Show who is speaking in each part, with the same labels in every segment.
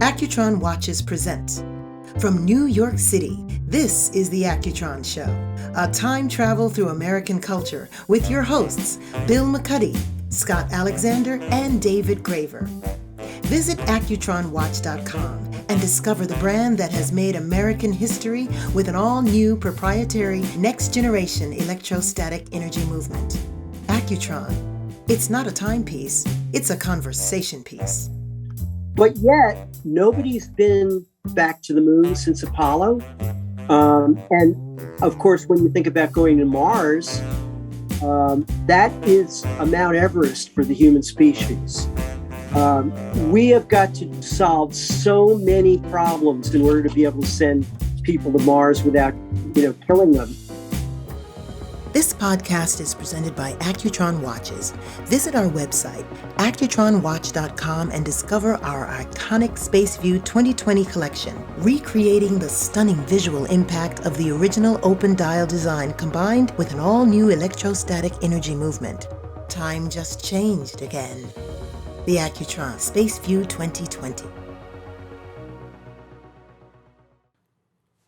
Speaker 1: Accutron Watches presents. From New York City, this is the Accutron Show, a time travel through American culture with your hosts, Bill McCuddy, Scott Alexander, and David Graver. Visit AccutronWatch.com and discover the brand that has made American history with an all-new proprietary next-generation electrostatic energy movement. Accutron. It's not a timepiece, it's a conversation piece.
Speaker 2: But yet, nobody's been back to the moon since Apollo. And of course, when you think about going to Mars, that is a Mount Everest for the human species. We have got to solve so many problems in order to be able to send people to Mars without, killing them.
Speaker 1: This podcast is presented by Accutron Watches. Visit our website, AccutronWatch.com, and discover our iconic Space View 2020 collection, recreating the stunning visual impact of the original open dial design combined with an all-new electrostatic energy movement. Time just changed again. The Accutron Space View 2020.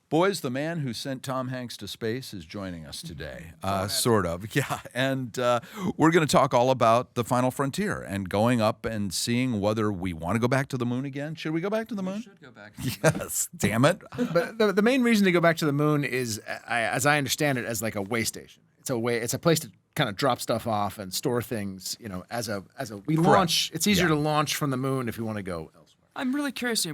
Speaker 3: Boys, the man who sent Tom Hanks to space is joining us today, sort of, yeah. And we're going to talk all about the final frontier and going up and seeing whether we want to go back to the moon again. Should we go back to the moon?
Speaker 4: We should go back to the moon.
Speaker 3: Yes, damn it.
Speaker 4: But the main reason to go back to the moon is, as I understand it, as like a way station. It's a place to kind of drop stuff off and store things. Launch. It's easier to launch from the moon if you want to go elsewhere.
Speaker 5: I'm really curious.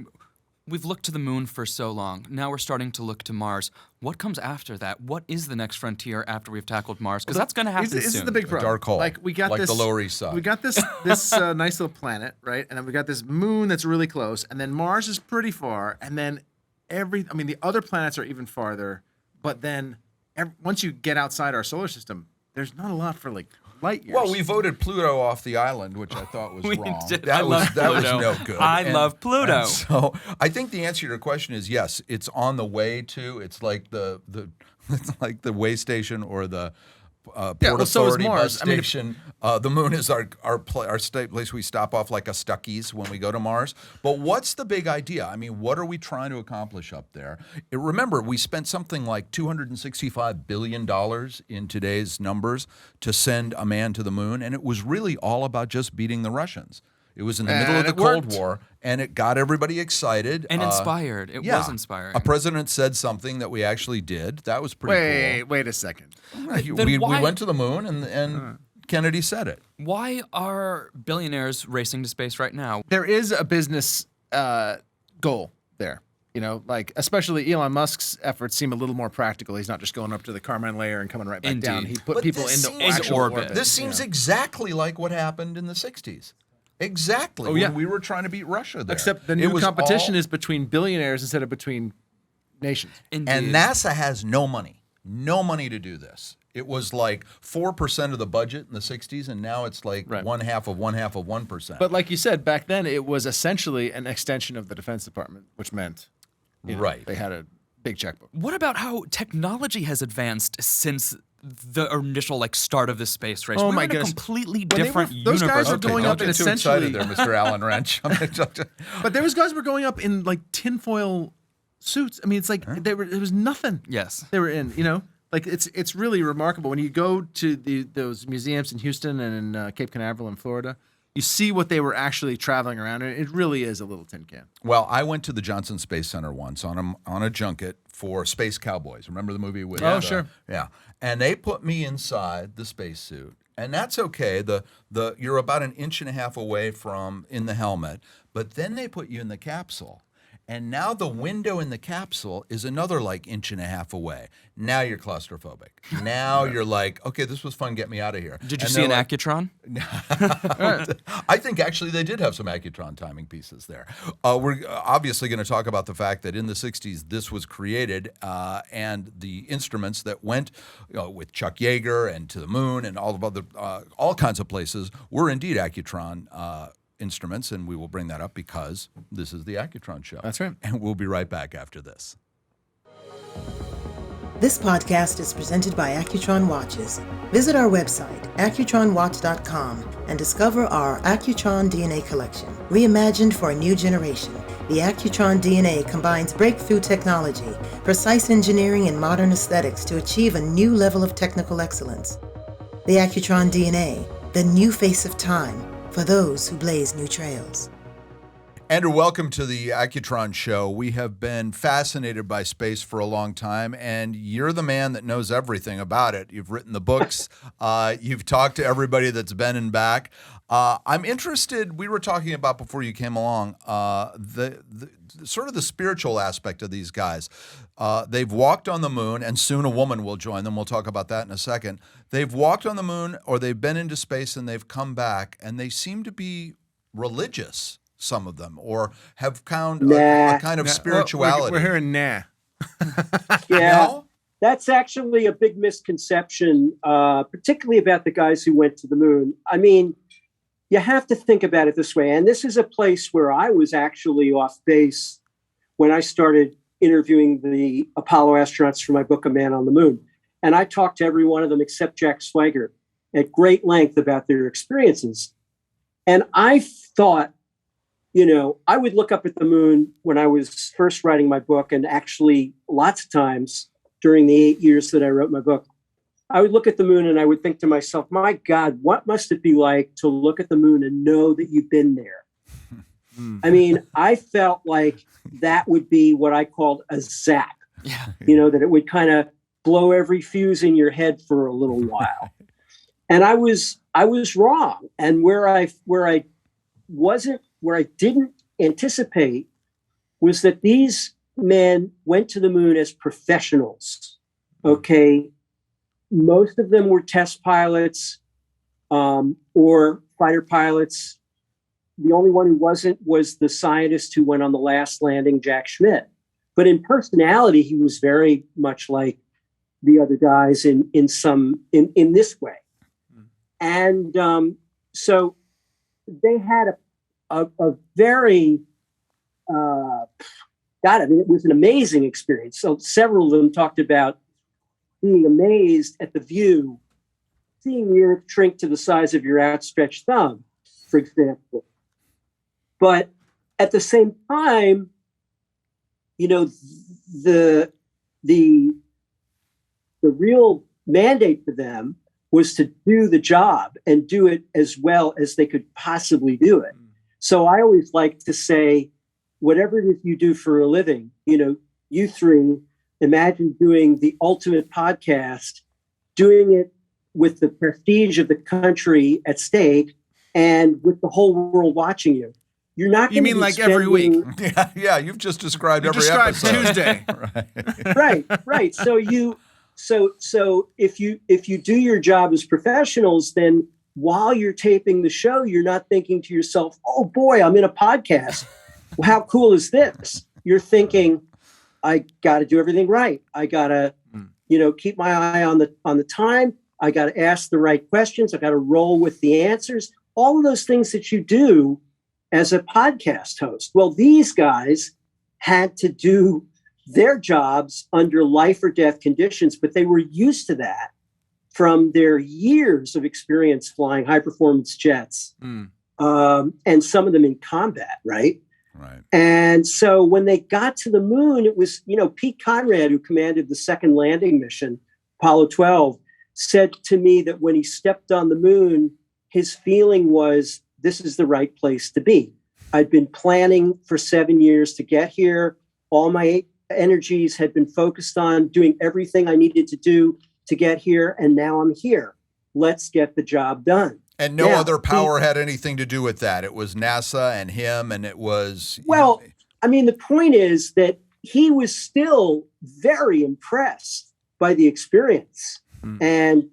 Speaker 5: We've looked to the moon for so long. Now we're starting to look to Mars. What comes after that? What is the next frontier after we've tackled Mars? Because that's going to happen soon.
Speaker 4: This is the big problem.
Speaker 3: A dark hole,
Speaker 4: like
Speaker 3: the Lower East Side.
Speaker 4: We got this nice little planet, right? And then we got this moon that's really close, and then Mars is pretty far, and then the other planets are even farther. But then once you get outside our solar system, there's not a lot for light years.
Speaker 3: Well, we voted Pluto off the island, which I thought was wrong.
Speaker 5: Did.
Speaker 3: That was no good.
Speaker 5: I love Pluto.
Speaker 3: And so I think the answer to your question is yes. It's on the way to. It's like it's like the way station or the Port Authority bus station. The moon is our place we stop off like a Stuckey's when we go to Mars. But what's the big idea? I mean, what are we trying to accomplish up there? Remember, we spent something like $265 billion in today's numbers to send a man to the moon, and it was really all about just beating the Russians. It was in the middle of the Cold War, and it got everybody excited.
Speaker 5: And inspired. It was inspiring.
Speaker 3: A president said something that we actually did. That was pretty cool.
Speaker 4: Wait a second.
Speaker 3: We went to the moon, and Kennedy said it.
Speaker 5: Why are billionaires racing to space right now?
Speaker 4: There is a business goal there. Especially Elon Musk's efforts seem a little more practical. He's not just going up to the Kármán layer and coming right back down. He put people into actual orbit.
Speaker 3: This seems exactly like what happened in the 60s. Exactly. When we were trying to beat Russia there.
Speaker 4: Except the new competition is between billionaires instead of between nations.
Speaker 3: Indeed. And NASA has no money to do this. It was like 4% of the budget in the 60s, and now it's like one half of 1%.
Speaker 4: But like you said, back then it was essentially an extension of the Defense Department, which meant they had a big checkbook.
Speaker 5: What about how technology has advanced since the initial start of the space race?
Speaker 4: Oh
Speaker 5: we're
Speaker 4: my
Speaker 5: in
Speaker 4: goodness.
Speaker 5: a completely different
Speaker 4: those
Speaker 5: universe.
Speaker 4: guys were going up in essentially.
Speaker 3: Don't get too excited there, Mr. Allen Wrench.
Speaker 4: But those guys were going up in tinfoil suits. I mean, it's like it was nothing.
Speaker 5: Yes,
Speaker 4: they were in. It's really remarkable when you go to those museums in Houston and in Cape Canaveral in Florida. You see what they were actually traveling around, and it really is a little tin can.
Speaker 3: Well, I went to the Johnson Space Center once on a junket for Space Cowboys. Remember the movie with?
Speaker 4: Oh, sure.
Speaker 3: Yeah, and they put me inside the spacesuit, and that's okay. You're about an inch and a half away from in the helmet, but then they put you in the capsule. And now the window in the capsule is another inch and a half away. Now you're claustrophobic. Now you're like, okay, this was fun. Get me out of here.
Speaker 5: Did you see an Accutron?
Speaker 3: I think actually they did have some Accutron timing pieces there. We're obviously going to talk about the fact that in the 60s this was created and the instruments that went with Chuck Yeager and to the moon and all of other all kinds of places were indeed Accutron instruments, and we will bring that up because this is the Accutron Show.
Speaker 4: That's right.
Speaker 3: And we'll be right back after this.
Speaker 1: This podcast is presented by Accutron Watches. Visit our website, AccutronWatch.com, and discover our Accutron DNA collection, reimagined for a new generation. The Accutron DNA combines breakthrough technology, precise engineering, and modern aesthetics to achieve a new level of technical excellence. The Accutron DNA, the new face of time for those who blaze new trails.
Speaker 3: Andrew, welcome to the Accutron Show. We have been fascinated by space for a long time, and you're the man that knows everything about it. You've written the books. You've talked to everybody that's been and back. I'm interested, we were talking about before you came along, the sort of the spiritual aspect of these guys. They've walked on the moon, and soon a woman will join them. We'll talk about that in a second. They've walked on the moon, or they've been into space, and they've come back, and they seem to be religious, some of them, or have found a kind of spirituality.
Speaker 4: We're hearing nah.
Speaker 2: Yeah.
Speaker 3: No?
Speaker 2: That's actually a big misconception, particularly about the guys who went to the moon. I mean, you have to think about it this way. And this is a place where I was actually off base when I started interviewing the Apollo astronauts for my book, A Man on the Moon. And I talked to every one of them except Jack Swigert at great length about their experiences. And I thought, I would look up at the moon when I was first writing my book, and actually lots of times during the 8 years that I wrote my book, I would look at the moon and I would think to myself, my God, what must it be like to look at the moon and know that you've been there? I mean, I felt like that would be what I called a zap, that it would kind of blow every fuse in your head for a little while. And I was wrong. And where I didn't anticipate was that these men went to the moon as professionals. Okay. Most of them were test pilots or fighter pilots. The only one who wasn't was the scientist who went on the last landing, Jack Schmitt. But in personality, he was very much like the other guys in this way. And so they had a very, it was an amazing experience. So several of them talked about being amazed at the view, seeing the Earth shrink to the size of your outstretched thumb, for example. But at the same time, the real mandate for them was to do the job and do it as well as they could possibly do it. So I always like to say, whatever it is you do for a living, you three, imagine doing the ultimate podcast, doing it with the prestige of the country at stake and with the whole world watching you. You're not going to
Speaker 4: mean like every week?
Speaker 3: Yeah, you've just described every episode.
Speaker 4: Tuesday.
Speaker 2: Right. So if you do your job as professionals, then while you're taping the show, you're not thinking to yourself, oh boy, I'm in a podcast. Well, how cool is this? You're thinking, I got to do everything right. I got to, keep my eye on the time. I got to ask the right questions. I got to roll with the answers. All of those things that you do as a podcast host. Well, these guys had to do their jobs under life or death conditions, but they were used to that from their years of experience flying high performance jets, and some of them in combat, right?
Speaker 3: Right.
Speaker 2: And so when they got to the moon, it was, Pete Conrad, who commanded the second landing mission, Apollo 12, said to me that when he stepped on the moon, his feeling was, this is the right place to be. I'd been planning for 7 years to get here. All my energies had been focused on doing everything I needed to do to get here. And now I'm here. Let's get the job done.
Speaker 3: And no other power had anything to do with that. It was NASA and him, and it was...
Speaker 2: the point is that he was still very impressed by the experience and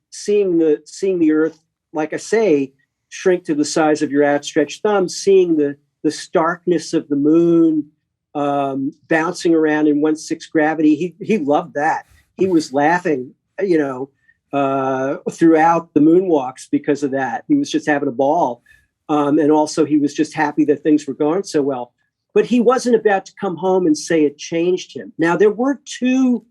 Speaker 2: seeing the Earth, like I say, shrink to the size of your outstretched thumb, seeing the starkness of the moon bouncing around in 1/6 gravity. He loved that. He was laughing, throughout the moonwalks because of that. He was just having a ball. And also he was just happy that things were going so well. But he wasn't about to come home and say it changed him. Now, there were two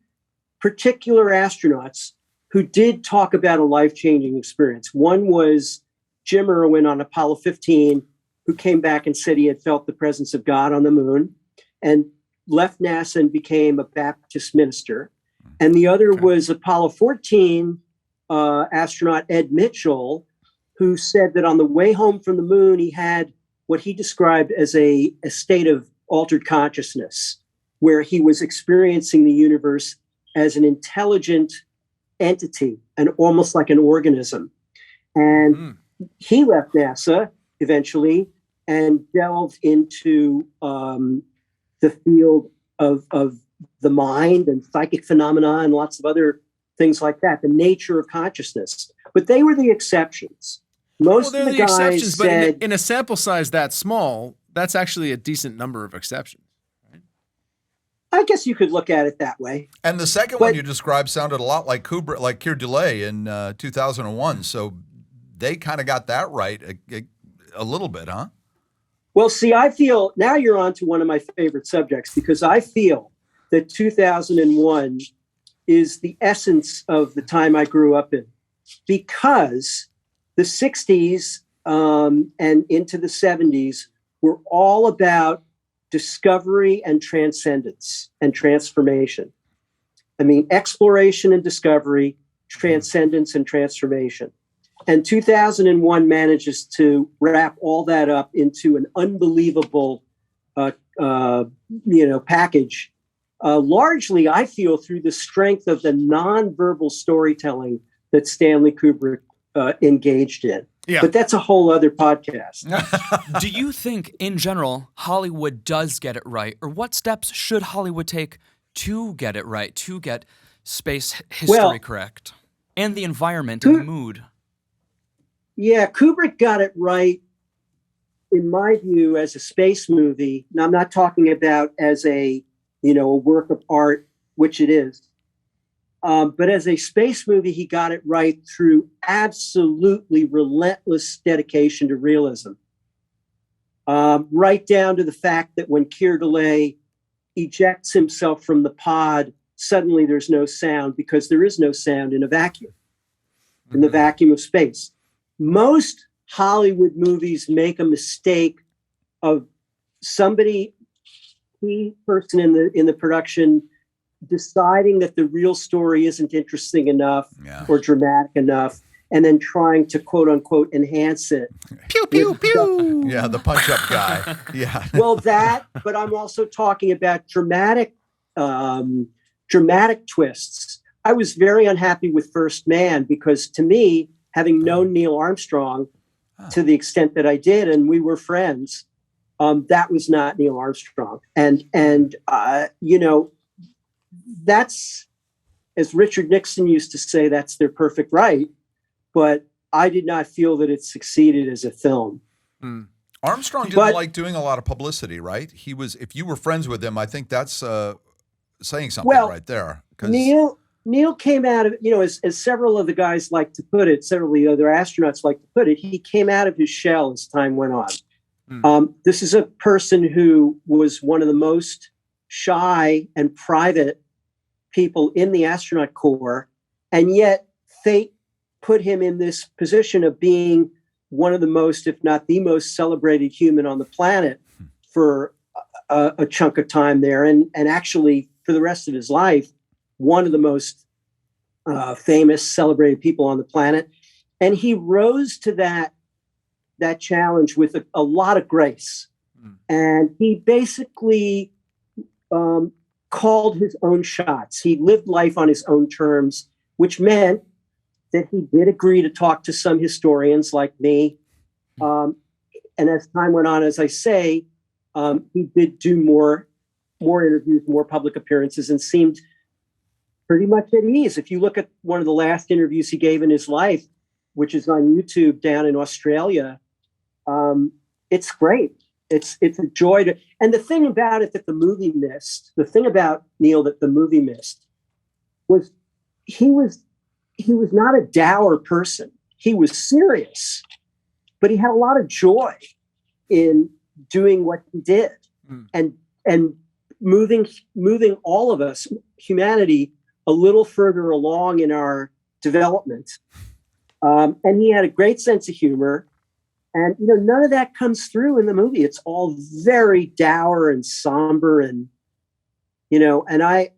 Speaker 2: particular astronauts who did talk about a life-changing experience. One was Jim Irwin on Apollo 15. who came back and said he had felt the presence of God on the moon, and left NASA and became a Baptist minister. And the other was Apollo 14 astronaut Ed Mitchell, who said that on the way home from the moon, he had what he described as a state of altered consciousness, where he was experiencing the universe as an intelligent entity and almost like an organism. And he left NASA eventually and delved into the field of the mind and psychic phenomena and lots of other things like that, the nature of consciousness. But they were the exceptions. Most of the guys exceptions, said,
Speaker 4: but in a sample size that small, that's actually a decent number of exceptions. Right?
Speaker 2: I guess you could look at it that way.
Speaker 3: And the second one you described sounded a lot like Kubrick, like Keir Dullea in 2001. So they kind of got that right a little bit, huh?
Speaker 2: Well, see, I feel now you're on to one of my favorite subjects, because I feel that 2001 is the essence of the time I grew up in, because the 60s and into the 70s were all about discovery and transcendence and transformation. I mean, exploration and discovery, transcendence and transformation. And 2001 manages to wrap all that up into an unbelievable, package. Largely, I feel, through the strength of the nonverbal storytelling that Stanley Kubrick engaged in. Yeah. But that's a whole other podcast.
Speaker 5: Do you think, in general, Hollywood does get it right? Or what steps should Hollywood take to get it right, to get space history correct? And the environment and the mood?
Speaker 2: Yeah, Kubrick got it right, in my view, as a space movie. Now, I'm not talking about as a work of art, which it is. But as a space movie, he got it right through absolutely relentless dedication to realism. Right down to the fact that when Keir Dullea ejects himself from the pod, suddenly there's no sound, because there is no sound in a vacuum, in the vacuum of space. Most Hollywood movies make a mistake of somebody, key person in the production, deciding that the real story isn't interesting enough or dramatic enough, and then trying to quote unquote enhance it.
Speaker 4: Pew, pew, pew.
Speaker 3: Yeah, the punch up guy. Yeah.
Speaker 2: Well, but I'm also talking about dramatic twists. I was very unhappy with First Man, because to me, having known Neil Armstrong to the extent that I did, and we were friends, that was not Neil Armstrong. And that's, as Richard Nixon used to say, that's their perfect right. But I did not feel that it succeeded as a film.
Speaker 3: Armstrong didn't like doing a lot of publicity, right? He was, if you were friends with him, I think that's saying something right there.
Speaker 2: Neil came out of, as several of the guys like to put it, several of the other astronauts like to put it, he came out of his shell as time went on. This is a person who was one of the most shy and private people in the astronaut corps, and yet fate put him in this position of being one of the most, if not the most celebrated human on the planet for a chunk of time there, and actually for the rest of his life, one of the most famous, celebrated people on the planet. And he rose to that challenge with a lot of grace. And he basically called his own shots. He lived life on his own terms, which meant that he did agree to talk to some historians like me. And as time went on, as I say, he did do more interviews, more public appearances, and seemed pretty much at ease. If you look at one of the last interviews he gave in his life, which is on YouTube down in Australia, it's great. It's a joy to. And the thing about it that the movie missed, the thing about Neil that the movie missed, was he was not a dour person. He was serious, but he had a lot of joy in doing what he did, and moving all of us, humanity, a little further along in our development. And he had a great sense of humor. And, none of that comes through in the movie. It's all very dour and somber and, and I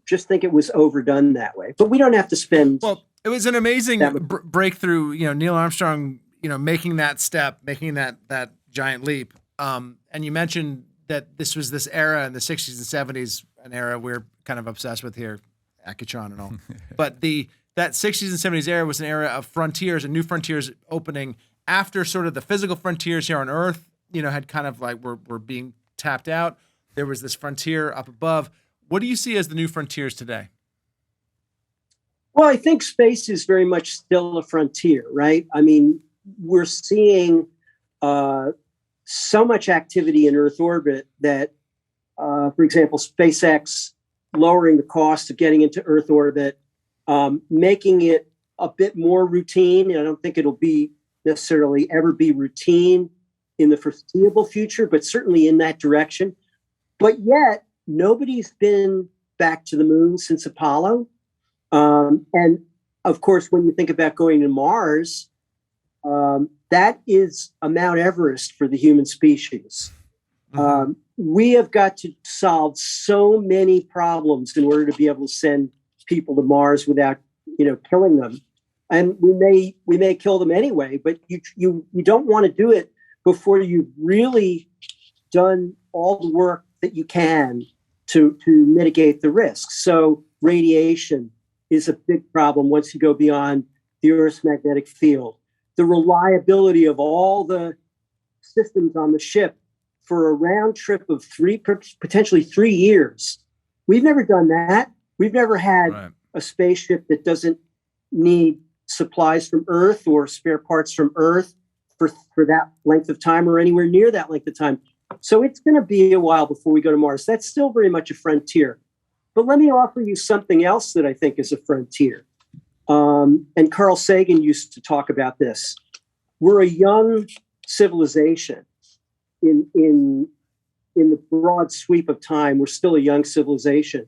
Speaker 2: just think it was overdone that way. But we don't have to spend.
Speaker 4: Well, it was an amazing breakthrough, Neil Armstrong, making that step, making that giant leap. And you mentioned that this was this era in the 60s and 70s, an era we're kind of obsessed with here, Accutron and all. But that 60s and 70s era was an era of frontiers and new frontiers opening after sort of the physical frontiers here on Earth, had kind of like were being tapped out. There was this frontier up above. What do you see as the new frontiers today?
Speaker 2: Well, I think space is very much still a frontier, right? I mean, we're seeing so much activity in Earth orbit that, for example, SpaceX lowering the cost of getting into Earth orbit, making it a bit more routine. I don't think it'll be necessarily ever be routine in the foreseeable future, but certainly in that direction. But yet, nobody's been back to the moon since Apollo. And of course, when you think about going to Mars, that is a Mount Everest for the human species. We have got to solve so many problems in order to be able to send people to Mars without, killing them. And we may kill them anyway, but you don't want to do it before you've really done all the work that you can to mitigate the risks. So radiation is a big problem once you go beyond the Earth's magnetic field. The reliability of all the systems on the ship for a round trip of potentially 3 years. We've never done that. We've never had a spaceship that doesn't need supplies from Earth or spare parts from Earth for that length of time or anywhere near that length of time. So it's going to be a while before we go to Mars. That's still very much a frontier. But let me offer you something else that I think is a frontier. And Carl Sagan used to talk about this. We're a young civilization in the broad sweep of time. We're still a young civilization.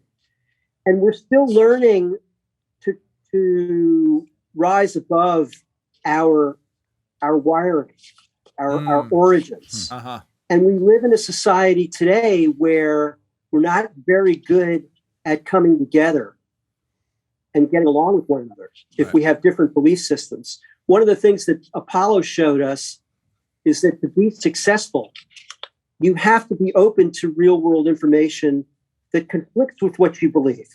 Speaker 2: And we're still learning to rise above our wiring, our origins. And we live in a society today where we're not very good at coming together and getting along with one another if we have different belief systems. One of the things that Apollo showed us is that to be successful, you have to be open to real world information that conflicts with what you believe.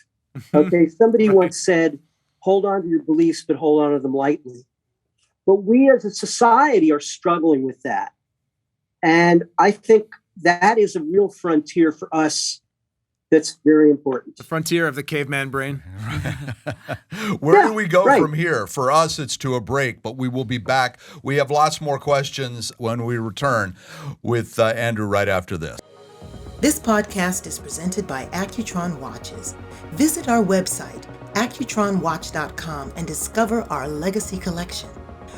Speaker 2: Okay, somebody once said, hold on to your beliefs, but hold on to them lightly. But we as a society are struggling with that. And I think that is a real frontier for us that's very important.
Speaker 4: The frontier of the caveman brain.
Speaker 3: Where do we go from here? For us, it's to a break, but we will be back. We have lots more questions when we return with Andrew right after this.
Speaker 1: This podcast is presented by Accutron Watches. Visit our website, accutronwatch.com, and discover our legacy collection,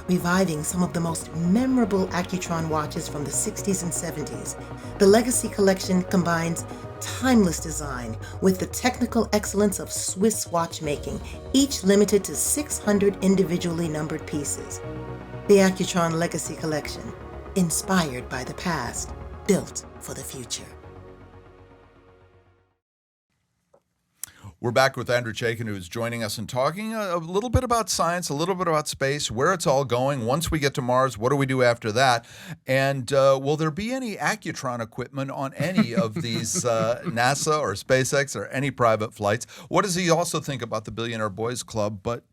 Speaker 1: reviving some of the most memorable Accutron watches from the 60s and 70s. The Legacy Collection combines timeless design with the technical excellence of Swiss watchmaking, each limited to 600 individually numbered pieces. The Accutron Legacy Collection, inspired by the past, built for the future.
Speaker 3: We're back with Andrew Chaikin, who's joining us and talking a little bit about science, a little bit about space, where it's all going. Once we get to Mars, what do we do after that? And will there be any Accutron equipment on any of these NASA or SpaceX or any private flights? What does he also think about the Billionaire Boys Club? But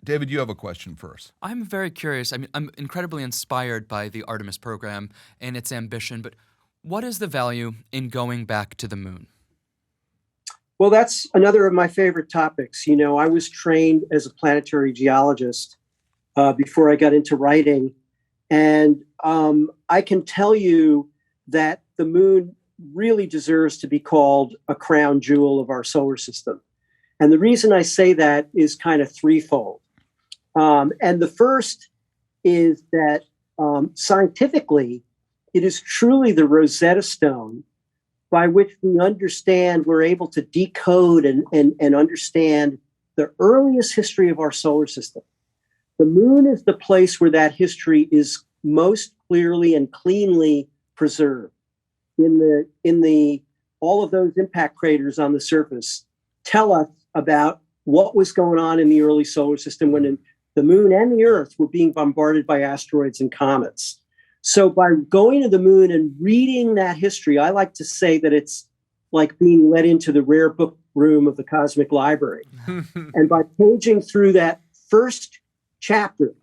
Speaker 3: David, you have a question first.
Speaker 5: I'm very curious. I mean, I'm incredibly inspired by the Artemis program and its ambition, but what is the value in going back to the moon?
Speaker 2: Well, that's another of my favorite topics. You know, I was trained as a planetary geologist before I got into writing. And I can tell you that the moon really deserves to be called a crown jewel of our solar system. And the reason I say that is kind of threefold. And the first is that scientifically, it is truly the Rosetta Stone by which we're able to decode and understand the earliest history of our solar system. The moon is the place where that history is most clearly and cleanly preserved. In the all of those impact craters on the surface tell us about what was going on in the early solar system when the moon and the Earth were being bombarded by asteroids and comets. So by going to the moon and reading that history, I like to say that it's like being let into the rare book room of the cosmic library. And by paging through that first chapter,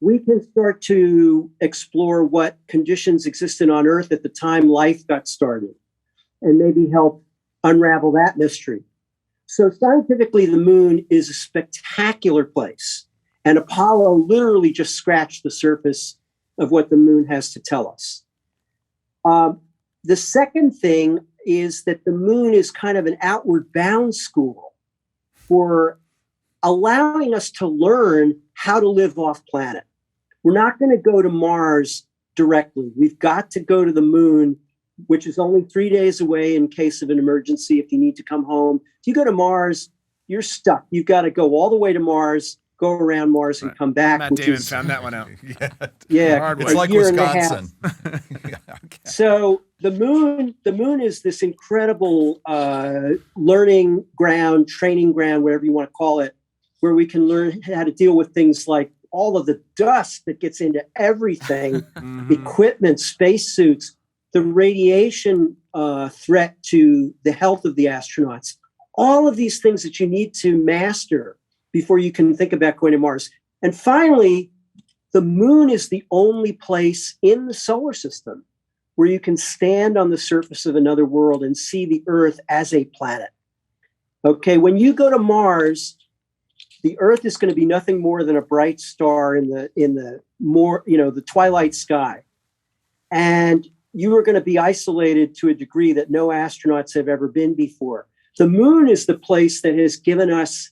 Speaker 2: we can start to explore what conditions existed on Earth at the time life got started and maybe help unravel that mystery. So scientifically, the moon is a spectacular place, and Apollo literally just scratched the surface of what the moon has to tell us. The second thing is that the moon is kind of an outward bound school for allowing us to learn how to live off planet. We're not going to go to Mars directly. We've got to go to the moon, which is only 3 days away in case of an emergency if you need to come home. If you go to Mars, you're stuck. You've got to go all the way to Mars, go around Mars, and come back.
Speaker 4: Matt Damon found that one out.
Speaker 2: Yeah,
Speaker 3: it's like Wisconsin.
Speaker 2: Okay. So the moon is this incredible learning ground, training ground, whatever you want to call it, where we can learn how to deal with things like all of the dust that gets into everything, equipment, spacesuits, the radiation threat to the health of the astronauts, all of these things that you need to master before you can think about going to Mars. And finally, the moon is the only place in the solar system where you can stand on the surface of another world and see the Earth as a planet. Okay, when you go to Mars, the Earth is going to be nothing more than a bright star in the twilight sky. And you are going to be isolated to a degree that no astronauts have ever been before. The moon is the place that has given us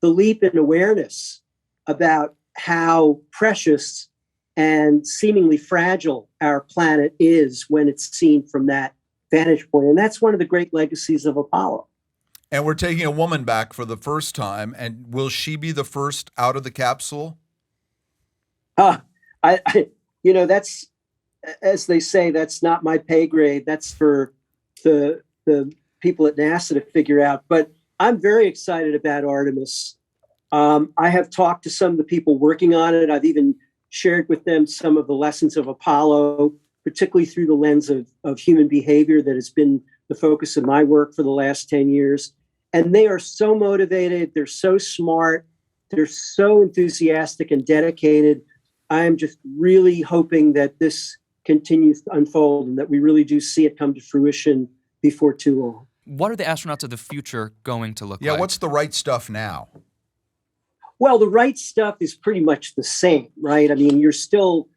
Speaker 2: the leap in awareness about how precious and seemingly fragile our planet is when it's seen from that vantage point. And that's one of the great legacies of Apollo.
Speaker 3: And we're taking a woman back for the first time. And will she be the first out of the capsule?
Speaker 2: That's, as they say, that's not my pay grade. That's for the people at NASA to figure out. But I'm very excited about Artemis. I have talked to some of the people working on it. I've even shared with them some of the lessons of Apollo, particularly through the lens of human behavior that has been the focus of my work for the last 10 years. And they are so motivated. They're so smart. They're so enthusiastic and dedicated. I am just really hoping that this continues to unfold and that we really do see it come to fruition before too long.
Speaker 5: What are the astronauts of the future going to look like?
Speaker 3: Yeah, what's the right stuff now?
Speaker 2: Well, the right stuff is pretty much the same, right? I mean, you're still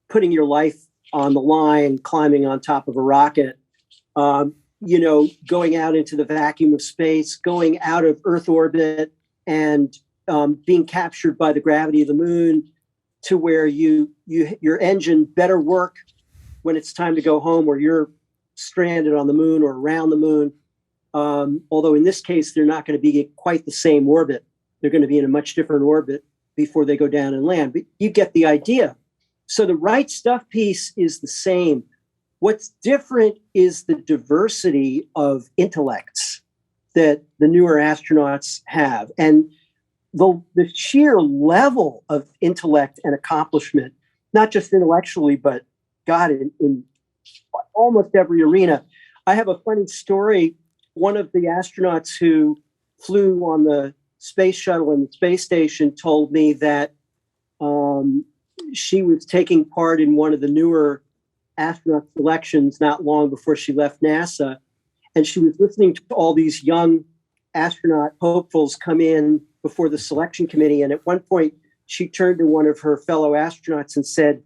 Speaker 2: putting your life on the line, climbing on top of a rocket, going out into the vacuum of space, going out of Earth orbit and being captured by the gravity of the moon to where your engine better work when it's time to go home or you're stranded on the moon or around the moon. Although in this case, they're not going to be quite the same orbit. They're going to be in a much different orbit before they go down and land. But you get the idea. So the right stuff piece is the same. What's different is the diversity of intellects that the newer astronauts have. And the sheer level of intellect and accomplishment, not just intellectually, but God, in almost every arena. I have a funny story. One of the astronauts who flew on the space shuttle and the space station told me that she was taking part in one of the newer astronaut selections not long before she left NASA. And she was listening to all these young astronaut hopefuls come in before the selection committee. And at one point, she turned to one of her fellow astronauts and said,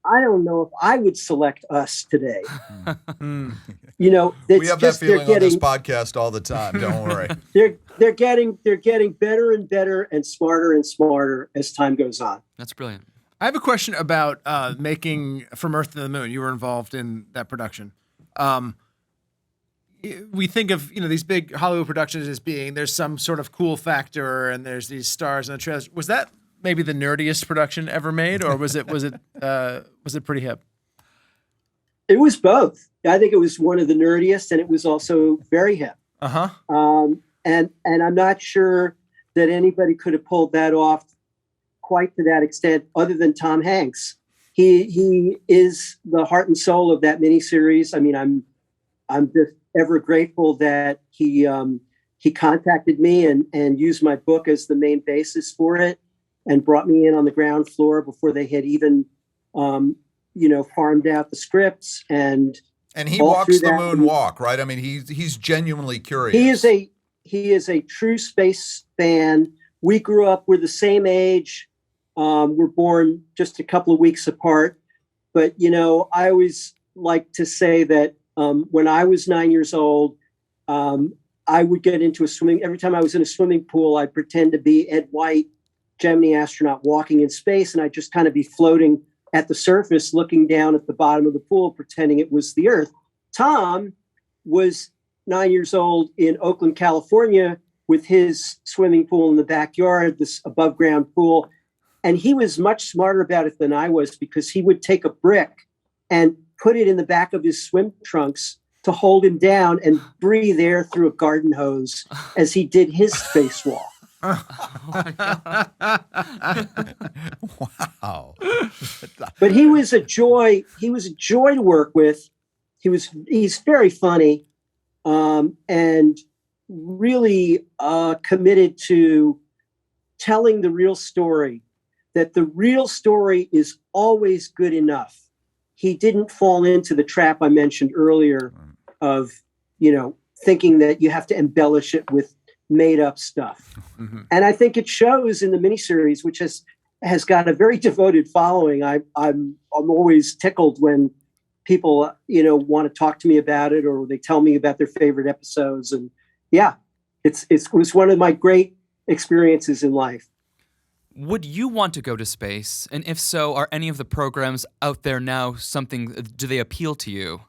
Speaker 2: I don't know if I would select us today.
Speaker 3: We have that feeling on this podcast all the time. Don't worry.
Speaker 2: They're getting better and better and smarter as time goes on.
Speaker 5: That's brilliant.
Speaker 4: I have a question about making From Earth to the Moon. You were involved in that production. We think of these big Hollywood productions as being there's some sort of cool factor and there's these stars and the trailers. Was that maybe the nerdiest production ever made, or was it pretty hip?
Speaker 2: It was both. I think it was one of the nerdiest, and it was also very hip. And I'm not sure that anybody could have pulled that off quite to that extent, other than Tom Hanks. He is the heart and soul of that miniseries. I mean, I'm just ever grateful that he contacted me and used my book as the main basis for it, and brought me in on the ground floor before they had even, farmed out the scripts. And
Speaker 3: he walks the moonwalk, right? I mean, he's genuinely curious.
Speaker 2: He is a true space fan. We grew up, we're the same age. We're born just a couple of weeks apart. But, I always like to say that when I was 9 years old, I would get into every time I was in a swimming pool, I'd pretend to be Ed White, Gemini astronaut walking in space, and I'd just kind of be floating at the surface, looking down at the bottom of the pool, pretending it was the Earth. Tom was 9 years old in Oakland, California, with his swimming pool in the backyard, this above ground pool. And he was much smarter about it than I was, because he would take a brick and put it in the back of his swim trunks to hold him down and breathe air through a garden hose as he did his spacewalk.
Speaker 3: Wow.
Speaker 2: But he was a joy. He was a joy to work with. He's very funny, and really committed to telling the real story, that the real story is always good enough. He didn't fall into the trap I mentioned earlier of, thinking that you have to embellish it with made up stuff. Mm-hmm. And I think it shows in the miniseries, which has got a very devoted following. I'm always tickled when people, want to talk to me about it, or they tell me about their favorite episodes. And yeah, it was one of my great experiences in life.
Speaker 5: Would you want to go to space? And if so, are any of the programs out there now do they appeal to you?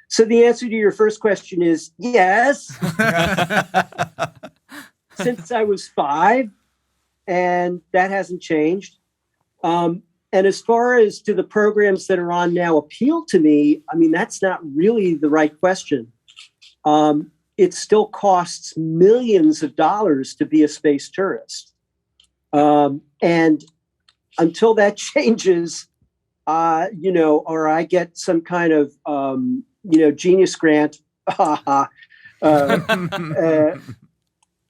Speaker 2: So the answer to your first question is yes. Since I was 5, and that hasn't changed. And as far as do the programs that are on now appeal to me, I mean, that's not really the right question. It still costs millions of dollars to be a space tourist. And until that changes, or I get some kind of, genius grant,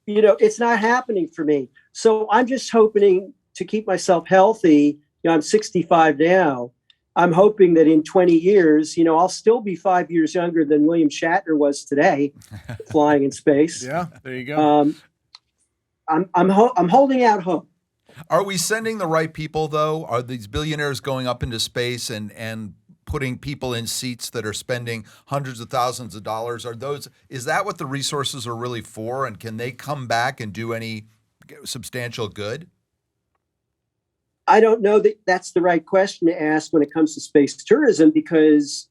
Speaker 2: it's not happening for me. So I'm just hoping to keep myself healthy. I'm 65 now. I'm hoping that in 20 years, I'll still be 5 years younger than William Shatner was today, flying in space.
Speaker 4: Yeah, there you go.
Speaker 2: I'm holding out hope.
Speaker 3: Are we sending the right people, though? Are these billionaires going up into space and putting people in seats that are spending hundreds of thousands of dollars? Is that what the resources are really for? And can they come back and do any substantial good?
Speaker 2: I don't know that that's the right question to ask when it comes to space tourism, because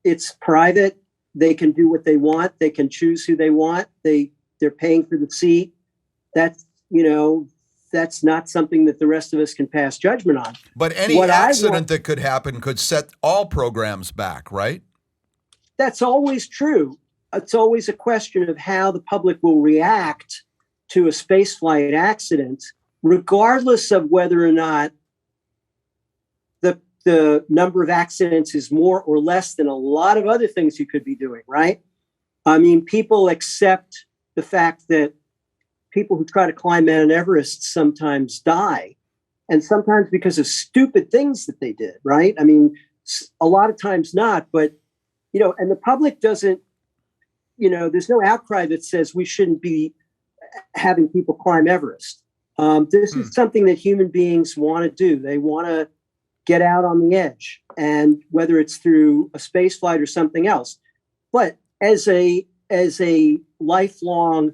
Speaker 2: it's private. They can do what they want. They can choose who they want. They're paying for the seat. That's not something that the rest of us can pass judgment on.
Speaker 3: But any accident that could happen could set all programs back, right?
Speaker 2: That's always true. It's always a question of how the public will react to a spaceflight accident, regardless of whether or not the number of accidents is more or less than a lot of other things you could be doing, right? I mean, people accept the fact that people who try to climb Mount Everest sometimes die, and sometimes because of stupid things that they did, right? I mean, a lot of times not, but, and the public doesn't, there's no outcry that says we shouldn't be having people climb Everest. This is something that human beings want to do. They want to get out on the edge, and whether it's through a space flight or something else. But as a lifelong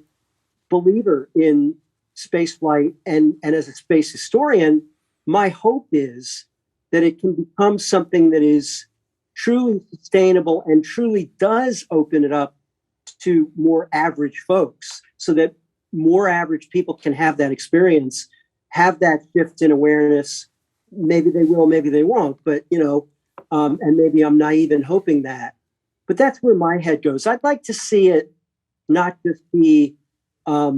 Speaker 2: believer in spaceflight and as a space historian, my hope is that it can become something that is truly sustainable and truly does open it up to more average folks, so that more average people can have that experience. have that shift in awareness. Maybe they will, maybe they won't, but, and maybe I'm naive in hoping that. But that's where my head goes. I'd like to see it not just be a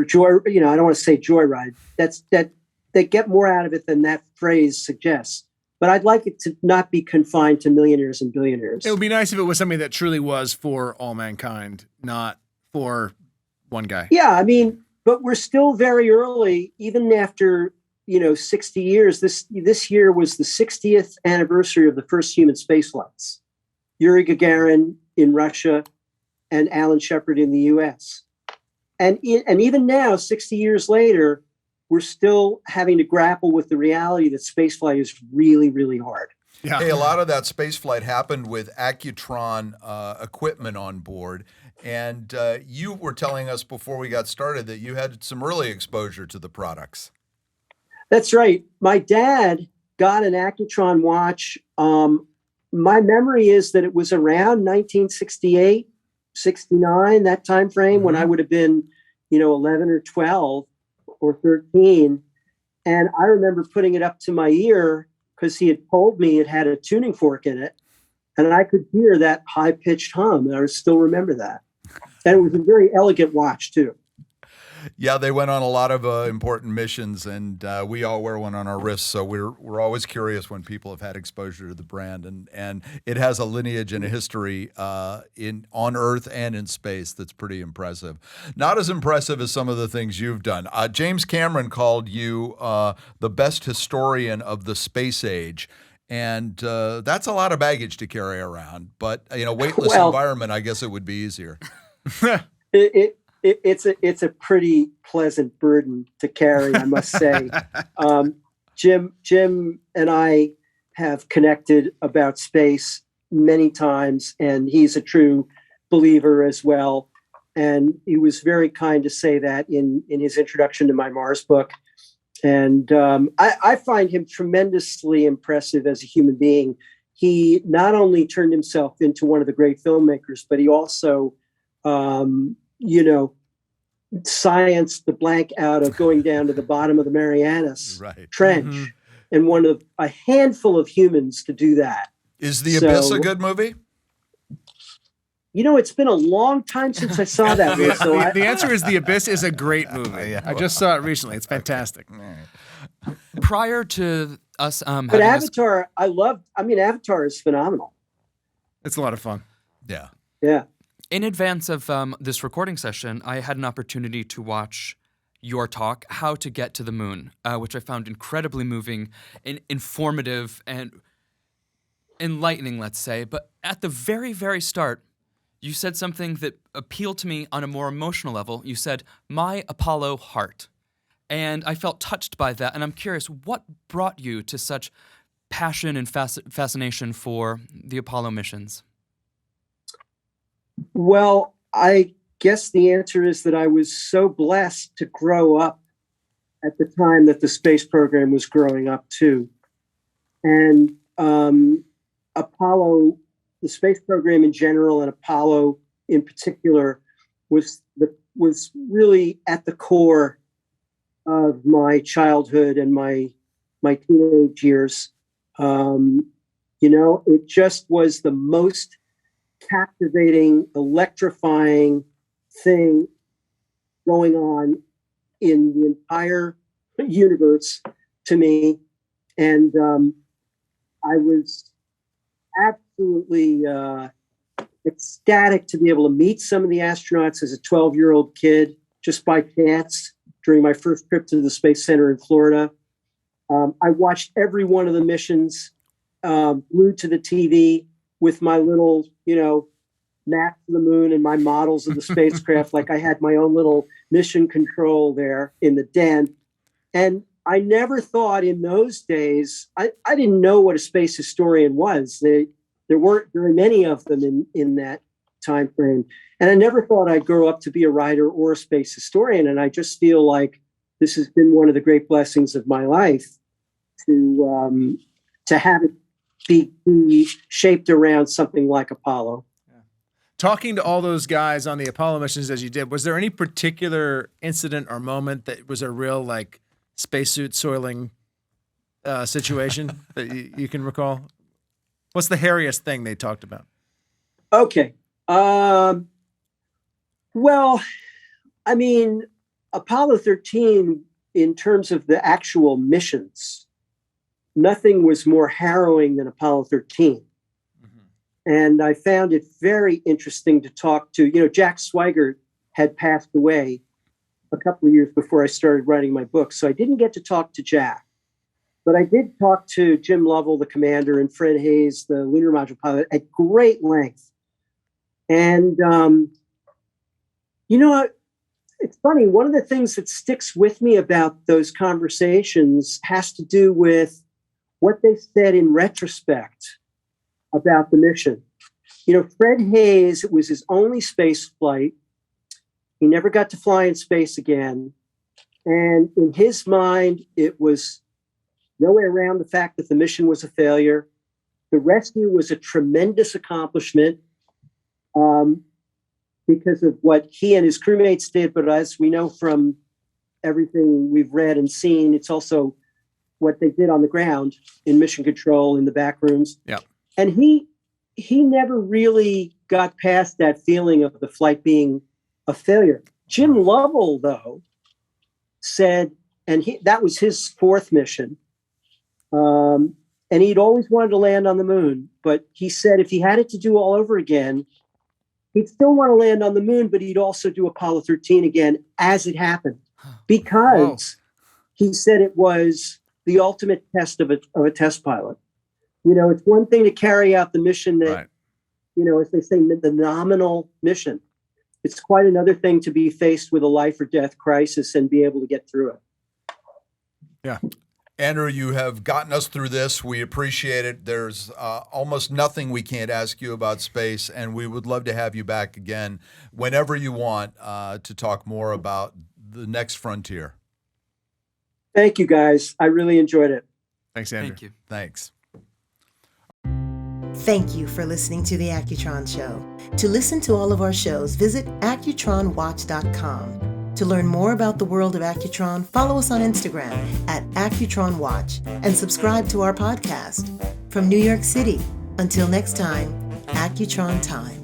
Speaker 2: joy, I don't want to say joyride. That they get more out of it than that phrase suggests. But I'd like it to not be confined to millionaires and billionaires.
Speaker 6: It would be nice if it was something that truly was for all mankind, not for one guy.
Speaker 2: Yeah, but we're still very early, even after 60 years. This year was the 60th anniversary of the first human space flights. Yuri Gagarin in Russia and Alan Shepard in the U.S. And even now, 60 years later, we're still having to grapple with the reality that spaceflight is really, really hard.
Speaker 3: Yeah. Hey, a lot of that spaceflight happened with Accutron equipment on board. And you were telling us before we got started that you had some early exposure to the products.
Speaker 2: That's right. My dad got an Accutron watch. My memory is that it was around 1968, 69, that time frame, when I would have been, 11 or 12 or 13. And I remember putting it up to my ear because he had told me it had a tuning fork in it. And I could hear that high-pitched hum. And I still remember that. And it was a very elegant watch, too.
Speaker 3: Yeah, they went on a lot of important missions, and we all wear one on our wrists. So we're always curious when people have had exposure to the brand, and it has a lineage and a history on Earth and in space that's pretty impressive. Not as impressive as some of the things you've done. James Cameron called you the best historian of the space age. And that's a lot of baggage to carry around. But weightless environment, I guess it would be easier.
Speaker 2: It's a pretty pleasant burden to carry, I must say. Jim and I have connected about space many times, and he's a true believer as well. And he was very kind to say that in his introduction to my Mars book. And I find him tremendously impressive as a human being. He not only turned himself into one of the great filmmakers, but he also science the blank out of going down to the bottom of the Marianas Trench, and one of a handful of humans to do that.
Speaker 3: Is The Abyss a good movie?
Speaker 2: It's been a long time since I saw that one. So
Speaker 6: the answer is The Abyss is a great movie. I just saw it recently. It's fantastic.
Speaker 5: Prior to us,
Speaker 2: but Avatar, Avatar is phenomenal.
Speaker 6: It's a lot of fun.
Speaker 3: Yeah.
Speaker 2: Yeah.
Speaker 5: In advance of this recording session, I had an opportunity to watch your talk, How to Get to the Moon, which I found incredibly moving and informative and enlightening, let's say. But at the very, very start, you said something that appealed to me on a more emotional level. You said, "My Apollo heart." And I felt touched by that. And I'm curious, what brought you to such passion and fascination for the Apollo missions?
Speaker 2: Well, I guess the answer is that I was so blessed to grow up at the time that the space program was growing up too. And Apollo, the space program in general, and Apollo in particular, was really at the core of my childhood and my teenage years. It just was the most captivating, electrifying thing going on in the entire universe to me. And I was absolutely ecstatic to be able to meet some of the astronauts as a 12-year-old kid, just by chance, during my first trip to the Space Center in Florida. I watched every one of the missions glued to the TV with my little, map to the moon and my models of the spacecraft. Like I had my own little mission control there in the den. And I never thought in those days, I didn't know what a space historian was. There weren't very many of them in that time frame. And I never thought I'd grow up to be a writer or a space historian. And I just feel like this has been one of the great blessings of my life to have it be shaped around something like Apollo.
Speaker 6: talking to all those guys on the Apollo missions as you did, was there any particular incident or moment that was a real like spacesuit soiling situation that you can recall? What's the hairiest thing they talked about?
Speaker 2: Okay. Well, I mean, Apollo 13, in terms of the actual missions, nothing was more harrowing than Apollo 13. And I found it very interesting to talk to, Jack Swigert had passed away a couple of years before I started writing my book. So I didn't get to talk to Jack, but I did talk to Jim Lovell, the commander, and Fred Hayes, the lunar module pilot, at great length. And, it's funny. One of the things that sticks with me about those conversations has to do with what they said in retrospect about the mission. Fred Hayes, it was his only space flight. He never got to fly in space again. And in his mind, it was no way around the fact that the mission was a failure. The rescue was a tremendous accomplishment because of what he and his crewmates did. But as we know from everything we've read and seen, it's also what they did on the ground in mission control in the back rooms.
Speaker 6: Yeah.
Speaker 2: And he never really got past that feeling of the flight being a failure. Jim Lovell, though, said, and that was his fourth mission, and he'd always wanted to land on the moon, but he said if he had it to do all over again, he'd still want to land on the moon, but he'd also do Apollo 13 again as it happened, because he said it was the ultimate test of a test pilot. It's one thing to carry out the mission that, as they say, the nominal mission. It's quite another thing to be faced with a life or death crisis and be able to get through it.
Speaker 6: Yeah.
Speaker 3: Andrew, you have gotten us through this. We appreciate it. There's almost nothing we can't ask you about space, and we would love to have you back again whenever you want to talk more about the next frontier.
Speaker 2: Thank you, guys. I really enjoyed it.
Speaker 6: Thanks, Andrew.
Speaker 5: Thank you.
Speaker 3: Thanks.
Speaker 1: Thank you for listening to The Accutron Show. To listen to all of our shows, visit accutronwatch.com. To learn more about the world of Accutron, follow us on Instagram at AccutronWatch and subscribe to our podcast. From New York City, until next time, Accutron time.